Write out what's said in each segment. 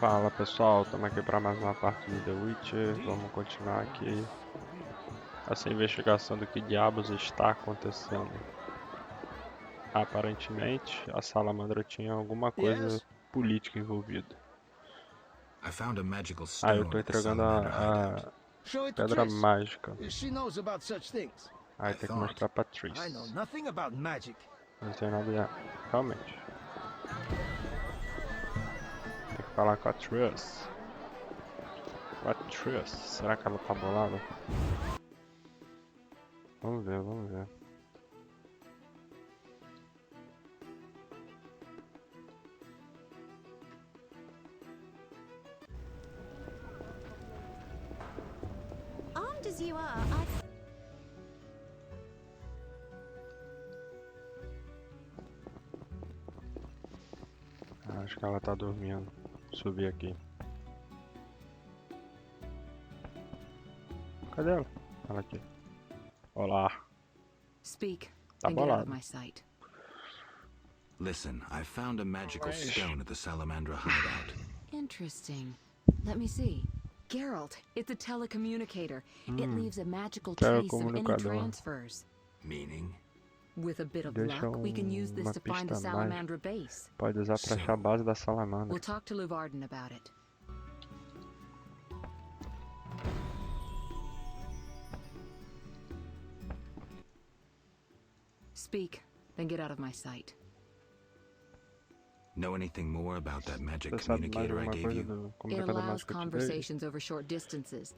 Fala pessoal, estamos aqui para mais uma parte de The Witcher. Vamos continuar aqui essa investigação do que diabos está acontecendo. Aparentemente, a salamandra tinha alguma coisa Yes? política envolvida. I found a magical Ah, eu stone estou at the entregando salamander hideout. a Show it to pedra Triss. mágica. She knows about such things. Aí I tem que thought. mostrar para I know Triss. nothing about magic. Não tem nada de... Realmente. Tem que falar com a Triss. Com a Triss. Será que ela tá bolada? Vamos ver, vamos ver. Armed as you are, Acho que ela tá dormindo. Subir aqui. Cadê ela? Ela aqui. Olá. Speak Tá and get out bolado. of my sight. Listen, I found a magical stone at the salamandra hideout. Interesting. Let me see. Geralt, it's a telecommunicator. It leaves a magical trace of any Telecomunicador. transfers. Meaning? With a bit of Deixa luck, we can use this uma to find the pista Salamandra base. Pode usar pra achar a base da salamandra. We'll talk to Luvarden about it. Speak, then get out of my sight. Know anything more about that magic Você sabe mais communicator I alguma gave coisa you? do It comunicador allows mágico que eu te dei? conversations over short distances.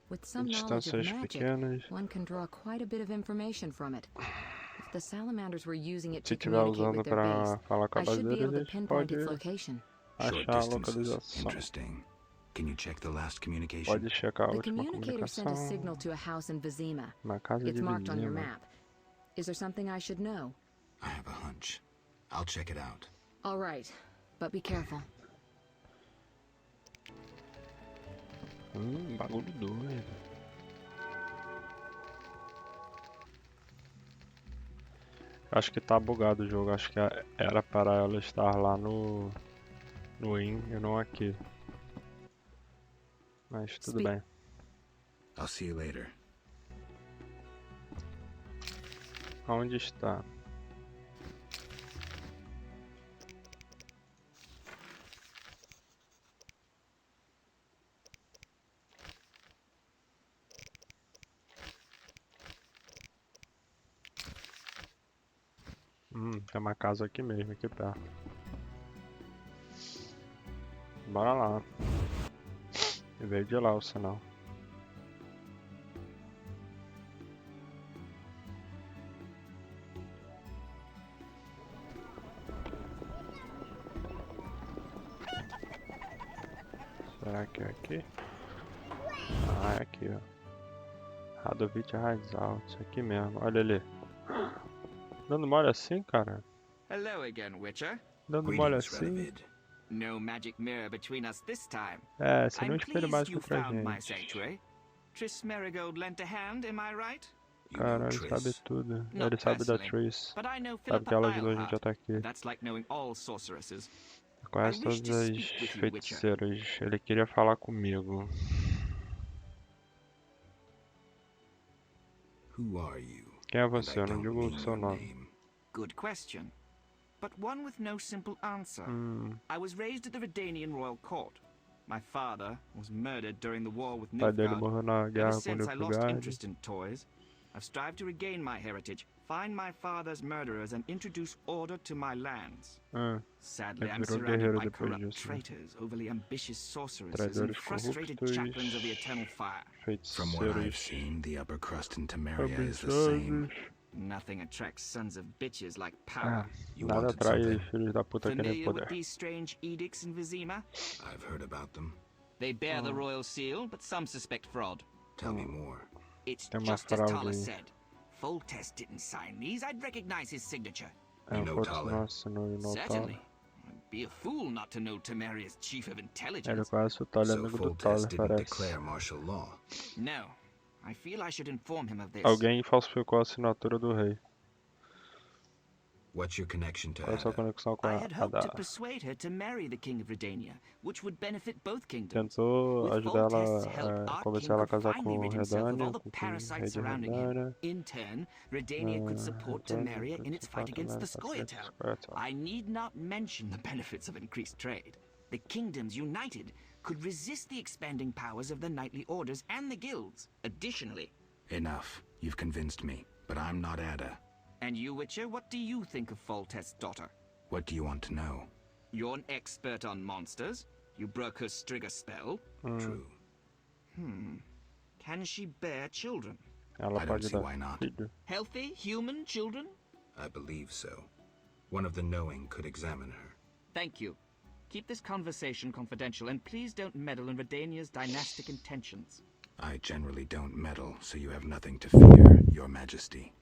With some knowledge of Distâncias magic, pequenas. one can draw quite a bit of information from it. If the salamanders were using it Se to estiver communicate usando with their base, pra falar com a I base should be able deles, to pinpoint pode its location. Short achar a distances. localização. Interesting. Can you check the last communication? Pode checar a The última communicator sent a comunicação signal to a house in Vizima. na casa It's de marked on your Vizima. map. Is there something I should know? I have a hunch. I'll check it out. All right, but be careful. Bagulho doido. Acho que tá bugado o jogo. Acho que era para ela estar lá no IN e não aqui. Mas tudo Speak. bem. I'll see you later. Onde está? Tem uma casa aqui mesmo, aqui perto. Bora lá. Veio de lá o sinal. Será que é aqui? Ah, é aqui, ó. Radovich Raisalto, isso aqui mesmo, olha ali. Dando mole assim, cara? Hello again, Witcher. Dando mole Greetings, assim? Radovid. No magic mirror between us this time. É, você não I'm espelha pleased mais you pra found my gente. sanctuary. Triss Merigold lent a hand, am I right? You know Cara, ele sabe Triss. tudo. Not Ele sabe da personally, Triss. But I know Sabe Philippa que ela ajudou a gente Eilhart. até aqui. That's like knowing all sorceresses. Conhece I wish todas to as speak with you, feiticeiras. Ele queria falar comigo. Who are you? Quem é And você? I Eu não don't digo mean o seu your nome. name. Good question. But one with no simple answer. Hum, I was raised at the Redanian royal court. My father was murdered during the war with o pai dele Nilfgaard. morreu na Ever guerra com since I lost Nilfgaard. interest in toys, I've strived to regain my heritage, find my father's murderers, and introduce order to my lands. Sadly, Ele I'm virou surrounded guerreiro by depois corrupt disso, né? traitors, overly ambitious sorceresses, and Traidores frustrated corruptos, chaplains of the eternal fire. From what I've feiticeiros seen, the upper crust in Temeria is the same. ambiciosos. Nothing attracts sons of bitches like Ah, power. You nada wanted atrai something? filhos da puta querendo Familiar with poder. these strange edicts in Vizima? I've heard about them. They bear the royal seal, but some suspect fraud. Tell me more. It's Tem uma just as fraude Tala aí. said. Foltest didn't sign these. I'd recognize his signature. É, You o know Fortes Thaler? não assinou e não Certainly. Thaler. I'd be a fool not to know Temeria's chief of Ele intelligence. conhece o Thaler, So amigo do Foltest Thaler, didn't parece. declare martial law. No. I feel I should inform him of this. Alguém falsificou a assinatura do rei. What's your connection to Qual é a sua Ada? conexão com I a had hoped to Ada? persuade her to marry the King of Redania, which would benefit both kingdoms. Tentou With ajudar full tests' ela, help, our convencer king ela a could casar finally com rid himself of all Redania, the com o rei parasites de surrounding him. Redania. In turn, Redania could support Temeria in its fight against the Scoia'tael. I need not mention the benefits of increased trade. The kingdoms united could resist the expanding powers of the knightly orders and the guilds. Additionally... Enough. You've convinced me, but I'm not Ada. And you, Witcher, what do you think of Foltest's daughter? What do you want to know? You're an expert on monsters. You broke her Strigger spell. True. Can she bear children? Ela I don't pode see dar why not. filho. Healthy, human children? I believe so. One of the knowing could examine her. Thank you. Keep this conversation confidential, and please don't meddle in Redania's dynastic intentions. I generally don't meddle, so you have nothing to fear, Your Majesty.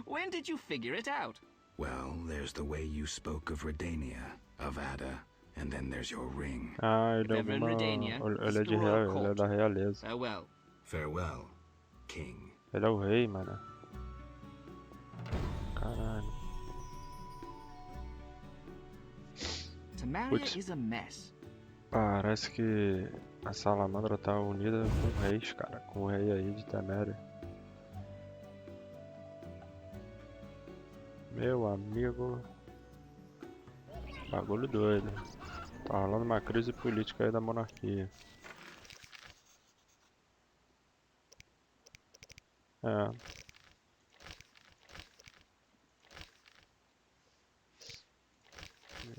When did you figure it out? Well, there's the way you spoke of Redania, of Ada, and then there's your ring. Ah, ele é Reverend Redania, ele é de the royal ele é court. da realeza. Farewell. Farewell, King. Ele é o rei, mano. Caralho. Temeria Putz. is a mess. Parece que a salamandra tá unida com reis, cara. Com o rei aí de Teméria. Meu amigo. Bagulho doido. Tá rolando uma crise política aí da monarquia. É.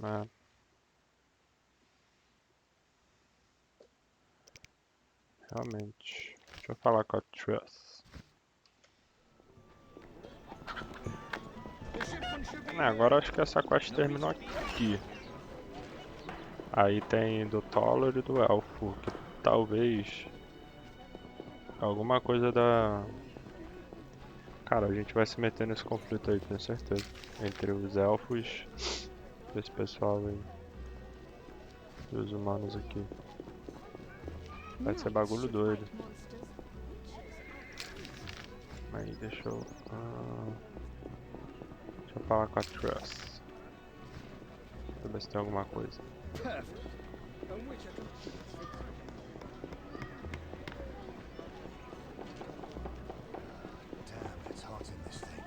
É. Realmente. Deixa eu falar com a Truss. Agora acho que essa quest terminou aqui. Aí tem do Toller e do Elfo, que talvez alguma coisa da... Cara, a gente vai se meter nesse conflito aí, tenho certeza. Entre os elfos e esse pessoal aí. E os humanos aqui. Vai ser bagulho doido. Aí deixa eu falar com a Truss. Pra ver se tem alguma coisa. Damn, it's hot in this thing.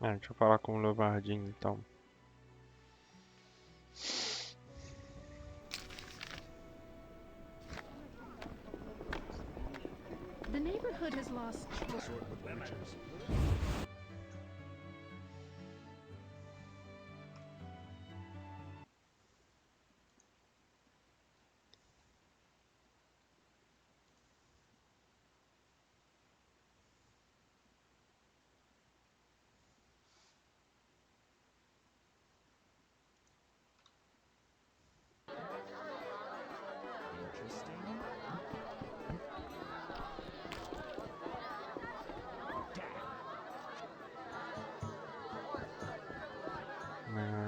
Deixa eu falar com o Levardinho então. The neighborhood has lost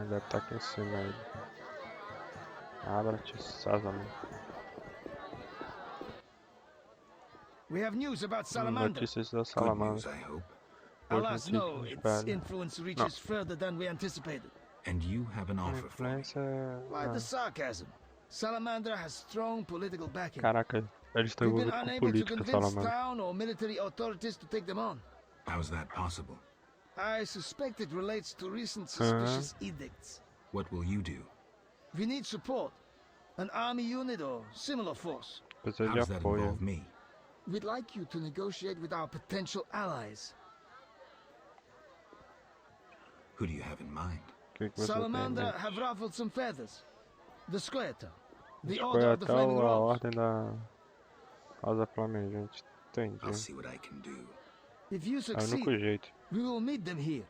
Deve estar aqui em cima ele. Abra-te, Sésamo. We have news about Salamander. Notícias da Good Salamandra. news, I hope. Boas Alas, no, notícias, its espero. influence reaches further than we anticipated. And you have an A offer for me. influência... Why the sarcasm? Salamander has strong political backing. Caraca, eles estão We've been envolvidos com unable to política, convince Salamandra. town or military authorities to take them on. How's that possible? I suspect it relates to recent suspicious edicts. What will you do? We need support. An army unit or similar force. Precisa How de does that apoio. involve me? We'd like you to negotiate with our potential allies. Who do you have in mind? O que você tem em Salamander mente? have ruffled some feathers. The Scoia'tael. The Order of the Até Flaming a Rose. ordem da Rosa Flamejante. Entendi. I'll see what I can do. If you É o único succeed, jeito. we will meet them here.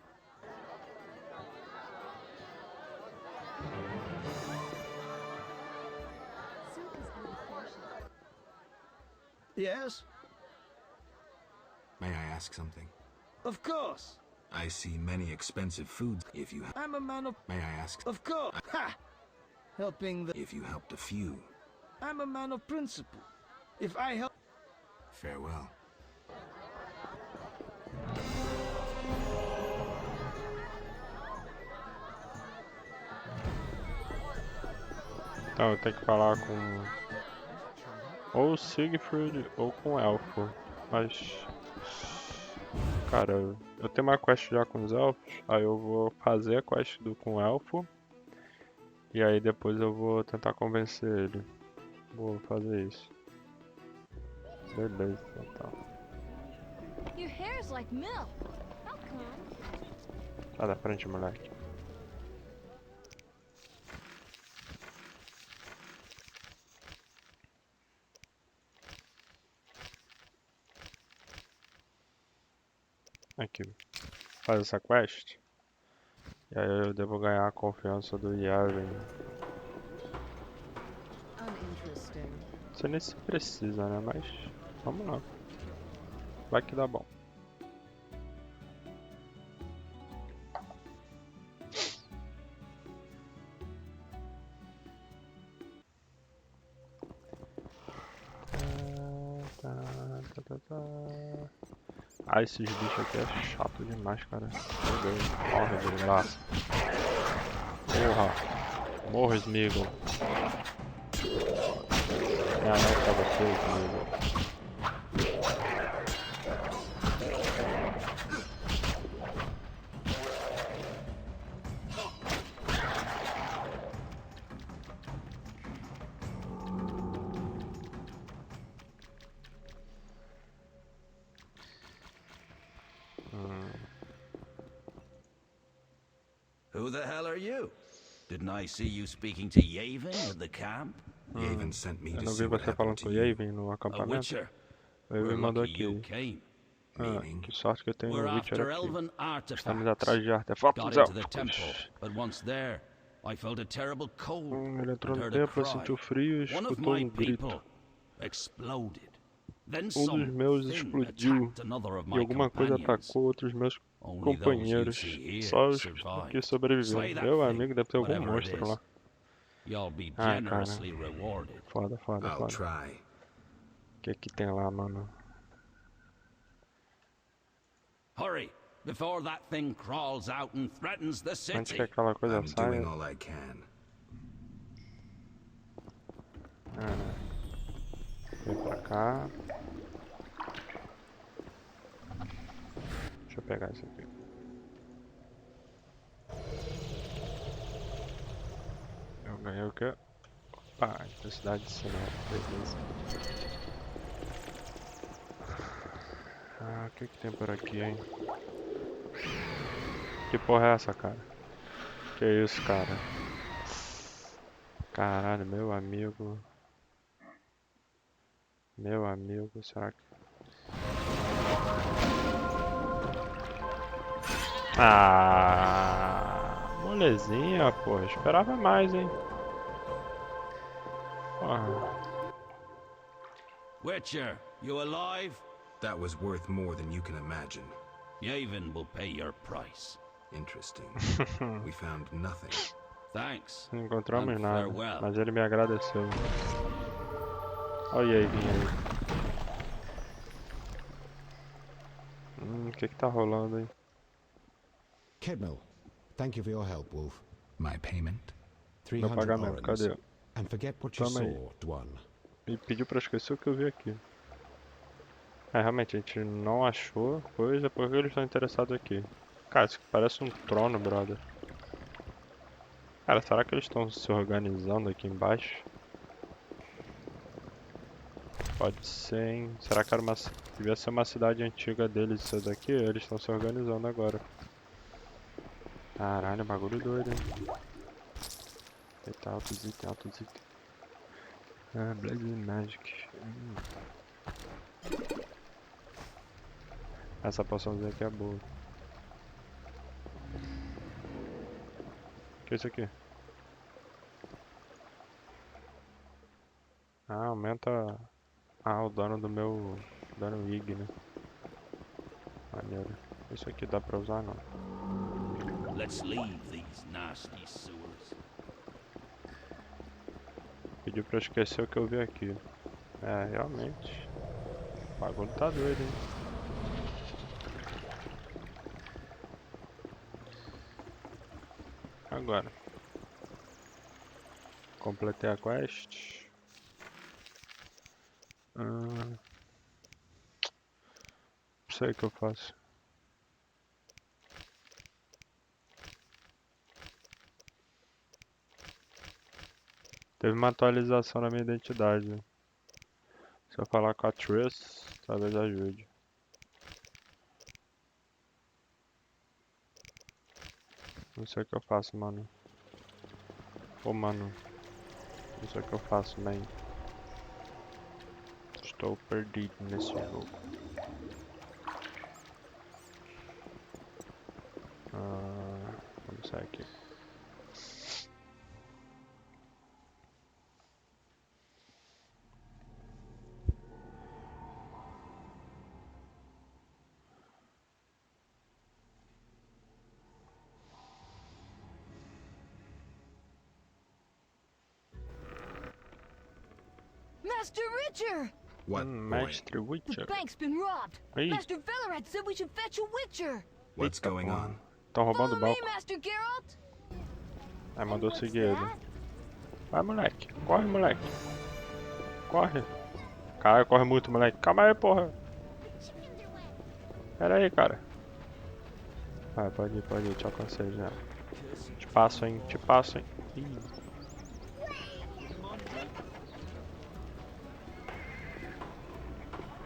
silk is out of fashion. Yes? May I ask something? Of course. I see many expensive foods. If you I'm a man of... may I ask Of course. Ha! Helping the... if you helped a few? I'm a man of principle. If I help... Farewell. Então eu tenho que falar com ou o Siegfried ou com o Elfo. Mas, cara, eu tenho uma quest já com os elfos, aí eu vou fazer a quest com o Elfo. E aí depois eu vou tentar convencer ele. Vou fazer isso. Beleza, então. Your hair's like milk. How come? Sai da frente, moleque. Aqui. Faz essa quest. E aí eu devo ganhar a confiança do Yaren. Uninteresting. Não sei nem se precisa, né? Mas vamos lá. Vai que dá bom. Ah, esses bichos aqui é chato demais, cara. Meu Deus, morre de graça. Morra. Morra, Smeagol. É anel pra você, Smeagol. Who the hell are you? Didn't I see you speaking to Yavin at the camp? Yavin sent me Eu to não see vi what você falando happened com to o you. Yavin no A acampamento. witcher. O Yavin We're mandou lucky you aqui. came. Meaning? Que sorte que eu tenho We're um Witcher after aqui. elven Estamos artifacts. atrás de Got artefatos into the temple, élficos. but once there, I felt a terrible cold Ele entrou and no heard a templo, cry. sentiu frio e One of escutou my grito. people exploded. Then Dos meus something explodiu attacked another of e my alguma coisa companions. atacou outros meus Only those you companheiros. see here Só os survived. que sobreviveram. Slay that Meu thing, amigo, deve ter algum whatever it monstro is. lá. You'll be Ai, cara. generously rewarded. Foda, foda, I'll foda. try. O que que tem lá, mano? Hurry, before that thing crawls out and threatens the Antes que city. aquela coisa I'm saia. doing all I can. Vem pra cá. Deixa eu pegar isso aqui. Eu ganhei o quê? Opa, intensidade de sinal. Beleza. Ah, o que que tem por aqui, hein? Que porra é essa, cara? Que isso, cara? Caralho, meu amigo. Meu amigo, será que... Ah, molezinha, porra. Esperava mais, hein? Porra. Witcher, you alive? That was worth more than you can imagine. Yavin will pay your price. Interesting. We found nothing. Thanks. Não encontramos And nada, farewell. mas ele me agradeceu. Olha aí, vinha aí. O que que tá rolando aí? Kedmil, thank you for your help, Wolf. My payment? Meu 300 pagamento, orens. cadê? And forget what you Toma aí. saw, Dwan. Me pediu pra esquecer o que eu vi aqui. É, realmente, a gente não achou coisa, por que eles estão interessados aqui? Cara, isso aqui parece um trono, brother. Cara, será que eles estão se organizando aqui embaixo? Pode ser, hein? Será que era uma... devia ser uma cidade antiga deles isso daqui? Eles estão se organizando agora. Caralho, bagulho doido, hein? Eita, altos itens, altos itens. Ah, Blaze Magic. Essa poçãozinha aqui é boa. O que é isso aqui? Ah, aumenta... Ah, o dano do meu... dano IG, né? Maneiro. Isso aqui dá pra usar, não. Let's leave these nasty sewers. Pediu pra esquecer o que eu vi aqui. É, realmente. O bagulho tá doido, hein? Agora. Completei a quest. Não sei o que eu faço. Teve uma atualização na minha identidade. Se eu falar com a Triss, talvez ajude. Não sei o que eu faço, mano. Ô, mano. Não sei o que eu faço, man. Estou perdido nesse jogo. Vamos sair aqui. Master Witcher! What, boy? Mestre Witcher. The bank's been robbed. Ei, Master Valeeeu said we should fetch a Witcher. What's going on? estão roubando o Follow me, banco. Master Geralt. Aí mandou seguir ele. Vai, moleque. Corre, moleque. Corre. Cara, corre muito, moleque. Calma aí, porra. Pera aí, cara. Vai, pode ir. Te alcancei já. Te passo, hein. Ih.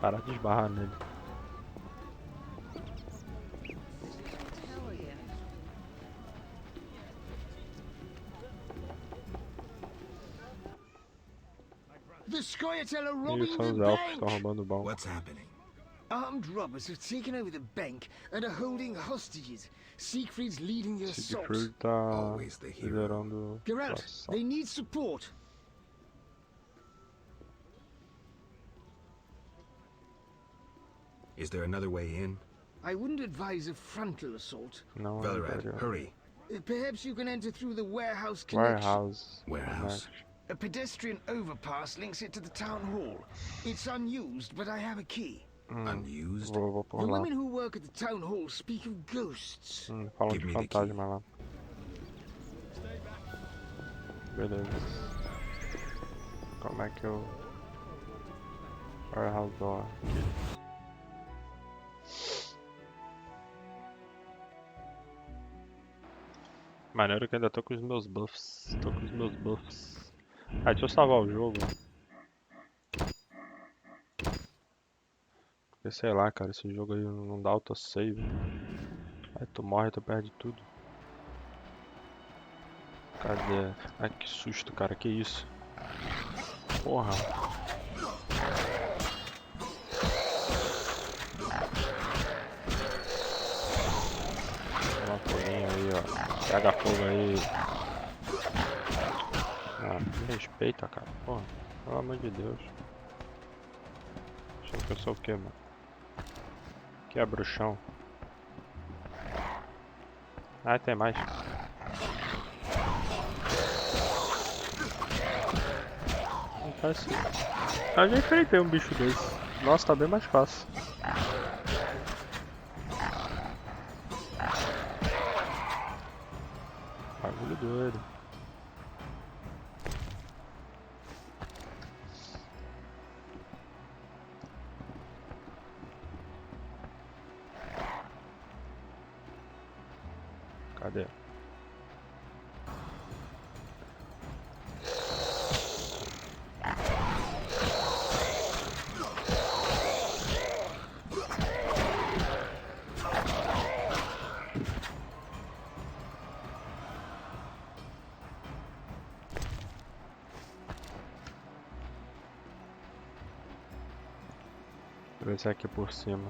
Para de esbarrar nele. The Scoia'tael are Ih, robbing são the os elfos que estão bank! roubando o banco. What's happening? Armed robbers have taken over the bank and are holding hostages. Siegfried's leading the assault. Siegfried tá Always the hero. liderando o Geralt, assalto. they need support. Is there another way in? I wouldn't advise a frontal assault. Não, Valorant, hurry. Perhaps you can enter through the warehouse connection. Warehouse. Warehouse. A pedestrian overpass links it to the town hall. It's unused, but I have a key. Unused? Vou por The lá. women who work at the town hall speak of ghosts. Falam Give de me the fantasma lá. Beleza. Como é que eu... Warehouse door. Maneiro que ainda tô com os meus buffs. Ah, deixa eu salvar o jogo. Porque sei lá, cara, esse jogo aí não dá autosave. Aí tu morre, tu perde tudo. Cadê? Ai, que susto, cara, que isso? Porra. Uma foguinha aí, ó. Pega fogo aí. Ah, me respeita, cara. Porra, pelo amor de Deus. Achando que eu sou o que, mano? Que é bruxão. Ah, tem mais. Não faz assim. Eu já enfrentei um bicho desse. Nossa, tá bem mais fácil. Bagulho doido. Cadê? Deixa eu ver se é aqui por cima.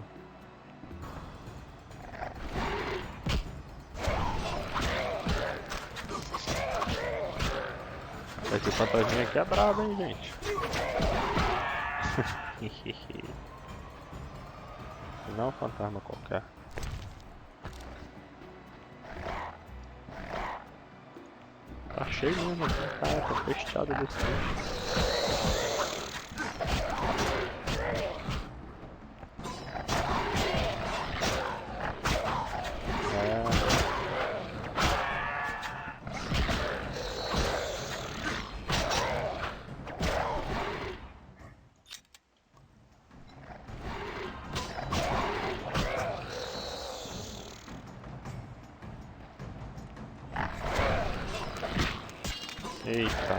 Esse fantasminha aqui é brabo, hein, gente? Não é um fantasma qualquer. Tá cheio mesmo, cara, tá fechado desse jeito. Eita.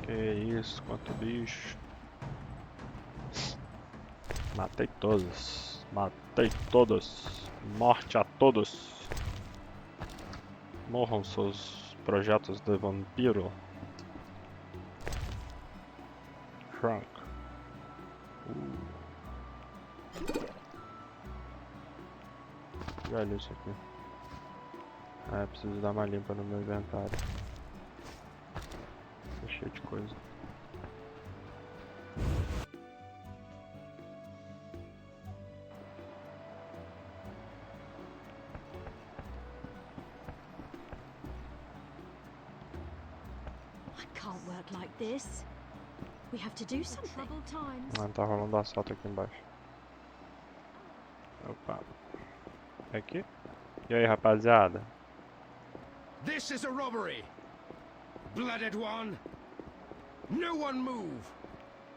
Que isso, quanto bicho. Matei todos. Matei todos. Morte a todos. Morram seus projetos de vampiro. Frank. Olha isso aqui. Ah, preciso dar uma limpa no meu inventário. Tá cheio de coisa. I can't work like this. We have to do something. Troubled times. Ah, tá rolando assalto aqui embaixo. Opa. Aqui. E aí, rapaziada? This is a robbery! Blooded one! No one move!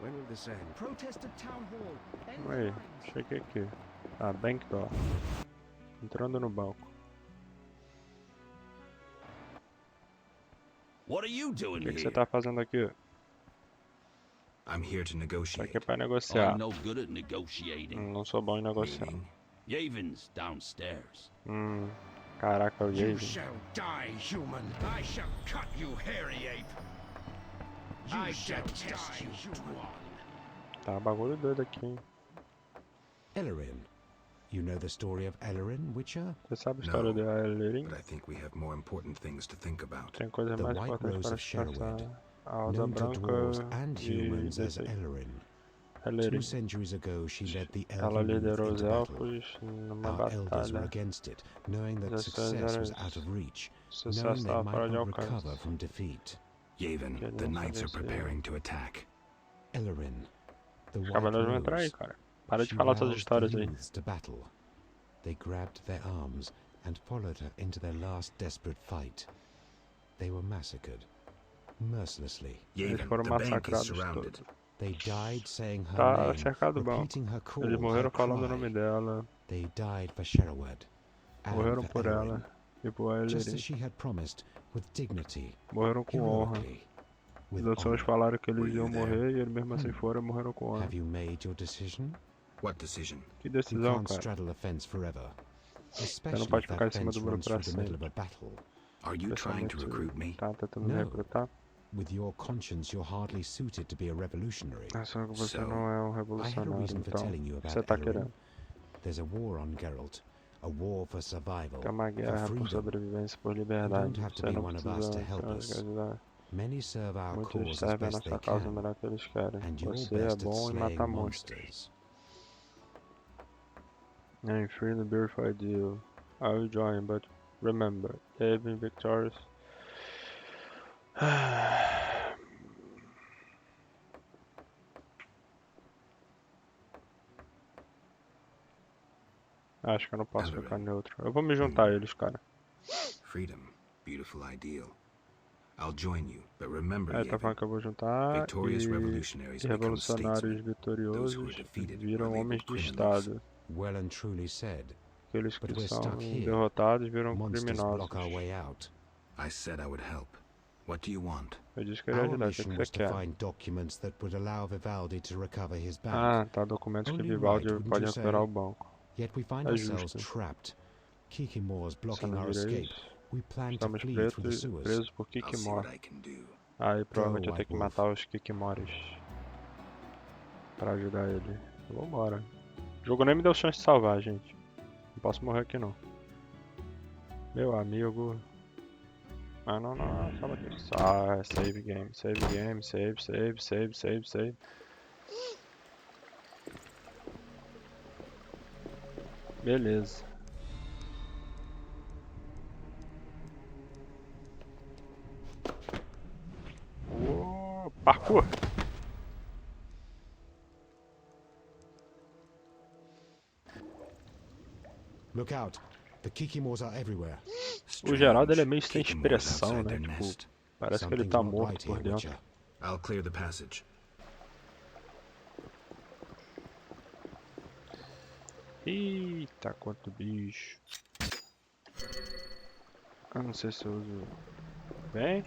When will this end? Protest at town hall. End Aí, lines. cheguei aqui. Ah, bank door. Entrando no banco. What are you O doing que here? você tá fazendo aqui? I'm here to Tô negotiate. aqui pra negociar. I'm no good at negotiating. Não sou bom em negociar. Meaning, Yaven's downstairs. Caraca, o You Jason. shall die, human! I shall cut you, hairy ape! I shall test you, one! Tá bagulho doido aqui, hein? Ellerin. You know the story of Ellerin, Witcher? Você sabe a história No, de Ellerin? but I think we have more important things to think about. Tem coisa The mais White importante Rose para of se pensar. Sherwood, A Rosa known to dwarves Branca and e humans as desse Ellerin. 2 Ellerin. centuries ago, she led the Ela elven youth liderou os into battle. elfos numa Our elders were batalha. against it, knowing that Os success was ancestrais- out of reach, Sucesso knowing they estava fora might de not recover alcance. from defeat. Yavin, Que the não knights are sabia se- preparing to attack. Ellerin, the Os White cavaleiros vão entrar aí, Rose. cara. Para de She falar essas roused histórias the aí. youths to battle. They grabbed their arms and followed her into their last desperate fight. They were massacred, mercilessly. Eles Yavin, foram the bank is massacrados surrounded. todos. They died saying her Tá name, cercado o banco. repeating her call, Eles morreram her falando o cry. nome dela. They died for Sherwood and Morreram for por Ellerin, ela e por just as Ellerin. she had promised, with dignity, Morreram com honra. heroically, with Os outros honor. falaram que Were eles you iam there? morrer e eles mesmo assim foram e morreram com honra. Have you made your decision? What decision? Que You decisão, can't cara. straddle a fence forever, Você especially não pode if ficar em that cima fence do muro runs pra through the middle of sempre. a battle. Are you trying to recruit me? Tá tentando me No. recrutar? With your conscience, you're hardly suited to be a revolutionary. Só que você So, não é um I had a revolucionário, reason for então telling you você about tá Ellerin. querendo. There's a war on Geralt, a war for survival, Tem uma for guerra por freedom. sobrevivência, por You liberdade. don't have to Você be não one of precisa us to help us. ajudar. Many serve our Muitos cause as servem a best they nossa causa o can, melhor que eles querem. and you're Você é best at bom em slaying matar monstros. monsters. I'm free to beautify you. I will join, but remember, even victorious. Acho que eu não posso ficar neutro. Eu vou me juntar a eles, cara. Freedom, beautiful ideal. I'll join you, but remember, Tá falando Yavin, que eu vou juntar victorious e revolutionaries become revolucionários statesmen. Those who vitoriosos are defeated viram are homens labeled de criminals. Estado. Well and truly said. Aqueles But que we're são stuck here. derrotados viram Monsters criminosos. block our way out. I said I would help. What do you want? Eu disse que eu ia Our ajudar. O que mission você was to quer? find documents that would allow Vivaldi to recover his bank. Ah, tá. Documentos que Only Vivaldi right, wouldn't pode you say? recuperar o banco. Yet we find É ourselves justo. trapped. Kikimore's Você blocking não our diria escape. isso? We plan to Estamos flee through the presos, sewers. presos por I'll see Kikimore. what I can do. Aí provavelmente Go, eu tenho que White Wolf. matar os Kikimores pra ajudar ele. Vambora. O jogo nem me deu chance de salvar, gente. Não posso morrer aqui não. Meu amigo. Ah, não, salva aqui. Save game, save. Beleza. Parkour. Look out. The Kikimors are everywhere. O Geraldo ele é meio sem Kikimors expressão, outside né? their Tipo, nest. parece que ele Something's tá not morto right por here, dentro. Witcher. I'll clear the passage. Eita, quanto bicho. Eu não sei se eu uso... Vem.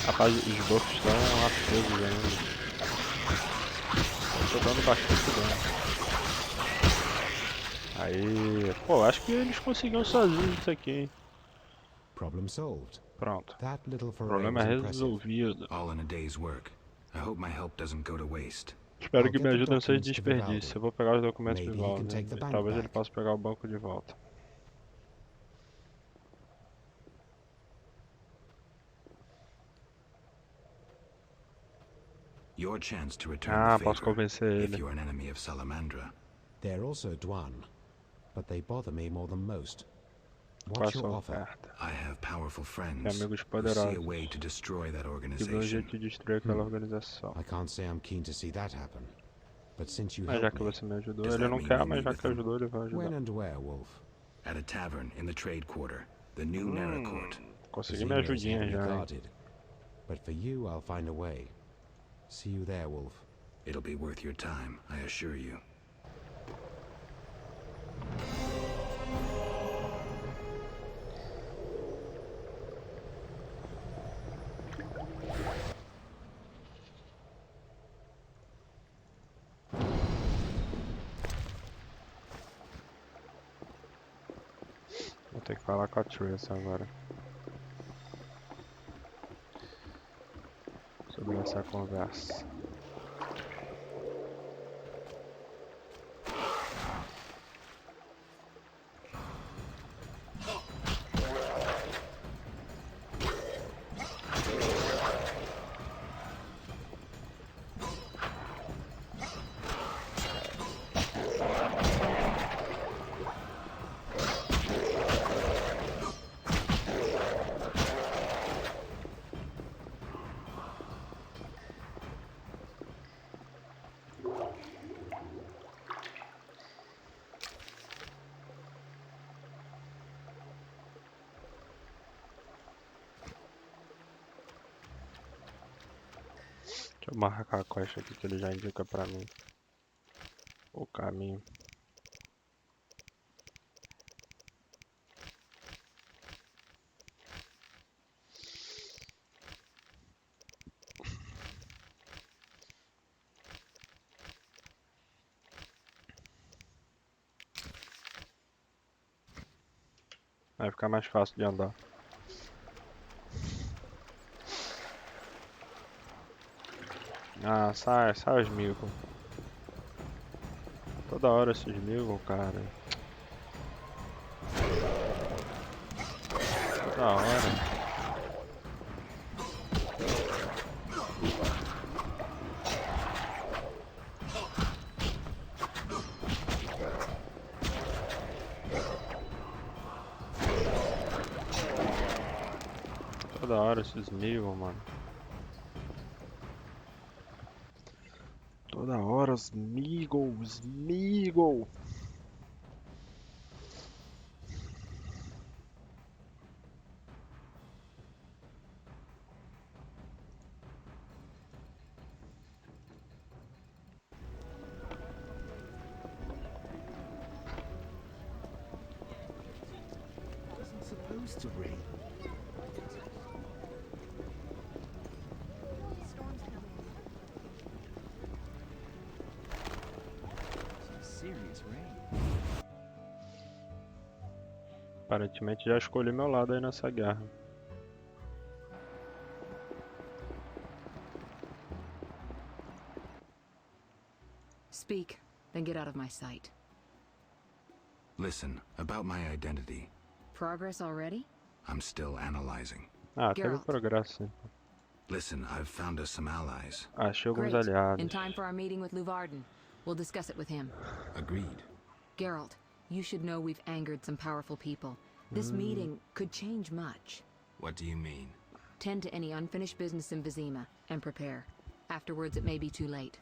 Rapaz, os buffs estão acesos ainda. Tô dando bastante dano. Aí, pô, acho que eles conseguiram sozinhos isso aqui, hein? Problem solved. Pronto. That little foray Problema was impressive. resolvido. All in a day's work. I hope my help doesn't go to waste. Espero I'll que get me the ajude nesse documents to desperdício. Vivaldi. Eu vou pegar os documentos de Maybe he volta. can take the bank Talvez ele back. possa pegar o banco de volta. Your chance to return Ah, the posso favor convencer if ele. you're an enemy of Salamandra. They're also Dwan, but they bother me more than most. Qual a What's your sua offer? oferta? I have powerful Tem friends amigos who see a poderosos way to destroy that que vê um organization. jeito de destruir aquela organização. I can't say I'm keen to see that happen. But since you Mas já helped que me, você me ajudou, Does ele that não mean quer, you mas meet já with que him? ajudou, ele vai ajudar. when and where, Wolf? At a tavern in the trade quarter, the new Nara Court. Consegui minha Vizima is ajudinha heavily já, hein? guarded. But for you, I'll find a way. See you there, Wolf. It'll be worth your time, I assure you. Vou ter que falar com a Triss agora. Sobre essa conversa. Deixa eu marcar a quest aqui que ele já indica pra mim o caminho. Vai ficar mais fácil de andar. Ah, sai os migos. Toda hora esses migos, cara. Toda hora. Toda hora esses migos, mano. Toda Toda hora, Smeagol, Smeagol. Wasn't supposed to rain. Some serious rain. Aparentemente já escolhi meu lado aí nessa guerra. Speak, then get out of my sight. Listen, about my identity. Progress already? I'm still analyzing. Ah, teve Geralt. progresso, sim. Listen, I've found us some allies. Achei alguns Great. aliados. In time for our meeting with Luvarden. We'll discuss it with him. Agreed. Geralt, you should know we've angered some powerful people. This meeting could change much. What do you mean? Tend to any unfinished business in Vizima, and prepare. Afterwards, it may be too late.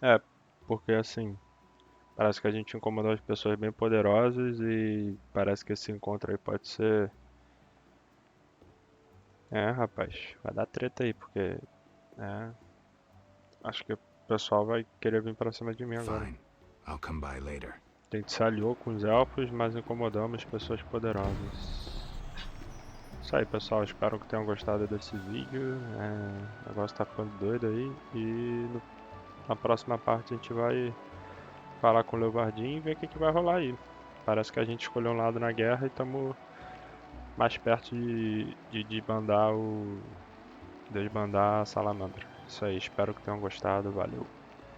É, porque assim, parece que a gente incomodou as pessoas bem poderosas e parece que esse encontro aí pode ser... É, rapaz, vai dar treta aí, porque... É, acho que o pessoal vai querer vir pra cima de mim agora. Fine. I'll come by later. A gente se aliou com os elfos, mas incomodamos pessoas poderosas. Isso aí, pessoal, espero que tenham gostado desse vídeo. O negócio tá ficando doido aí. E na próxima parte a gente vai falar com o Leovardin e ver o que vai rolar aí. Parece que a gente escolheu um lado na guerra e estamos mais perto de desbandar a salamandra. Isso aí, espero que tenham gostado. Valeu.